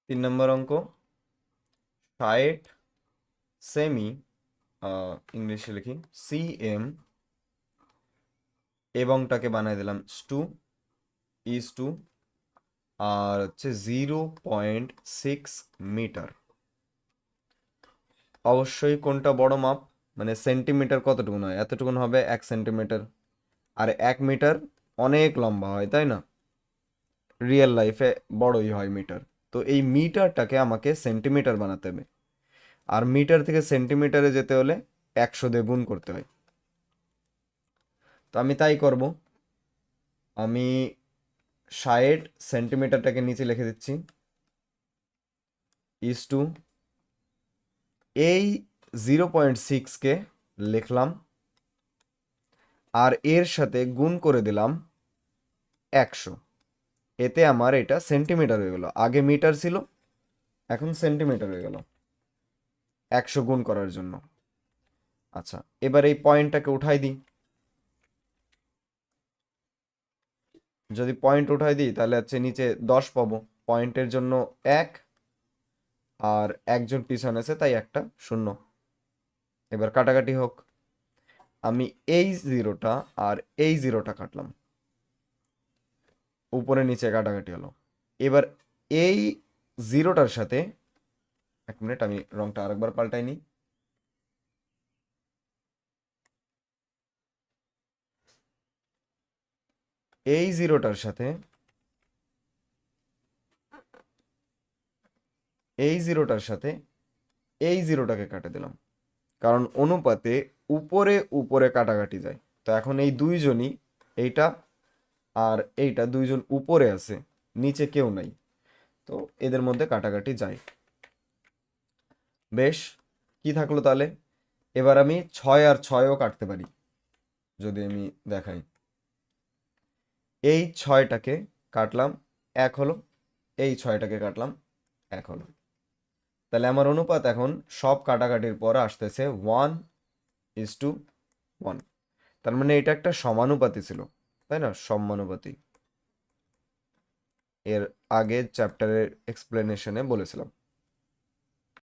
3 নম্বর অঙ্ক 60 সেমি, ইংলিশে লিখি সিএম, এবংটাকে বানাই দিলাম টু ইজ টু, আর হচ্ছে 0.6 মিটার। অবশ্যই কোনটা বড় মাপ, মানে সেন্টিমিটার কতটুকুন হয়, এতটুকুন হবে 1 সেন্টিমিটার। আর 1 মিটার অনেক লম্বা হয়, তাই না? রিয়েল লাইফে বড়ই হয় মিটার। তো এই মিটারটাকে আমাকে সেন্টিমিটার বানাতে হবে, আর মিটার থেকে সেন্টিমিটারে যেতে হলে 100 দিয়ে গুণ করতে হয়। তো আমি তাই করব। আমি 60 সেন্টিমিটারটাকে নিচে লিখে দিচ্ছি, ইজ টু এই 0.6কে লিখলাম, আর এর সাথে গুণ করে দিলাম 100। এতে আমার এটা সেন্টিমিটার হয়ে গেল, আগে মিটার ছিল এখন সেন্টিমিটার হয়ে গেল 100 গুণ করার জন্য। আচ্ছা, এবার এই পয়েন্টটাকে উঠাই দিই। যদি পয়েন্ট উঠাই দিই তাহলে হচ্ছে নিচে 10 পাবো, পয়েন্টের জন্য 1, আর একজন পিছনে আছে তাই একটা শূন্য। এবার কাটাকাটি হোক। আমি এই জিরোটা আর এই জিরোটা কাটলাম, উপরে নিচে কাটাকাটি হলো। এবার এই জিরোটার সাথে, 1 মিনিট আমি রংটা আরেকবার পাল্টাই নিই। এই জিরোটার সাথে এই জিরোটার সাথে এই জিরোটাকে কাটে দিলাম, কারণ অনুপাতে উপরে উপরে কাটাকাটি যায়। তো এখন এই দুইজনই, এইটা আর এইটা, দুইজন উপরে আছে, নিচে কেউ নাই, তো এদের মধ্যে কাটাকাটি যায়। বেশ, কি থাকলো তাহলে? এবার আমি 6 আর 6ও কাটতে পারি। যদি আমি দেখাই, এই 6টাকে কাটলাম, 1 হলো, এই 6টাকে কাটলাম, 1 হলো। তাহলে আমার অনুপাত এখন সব কাটাকাটির পর আসতেছে 1:1। তার মানে এটা একটা সমানুপাতি ছিল, তাই না? সমানুপাতি, এর আগের চ্যাপ্টারের এক্সপ্লেনেশনে বলেছিলাম।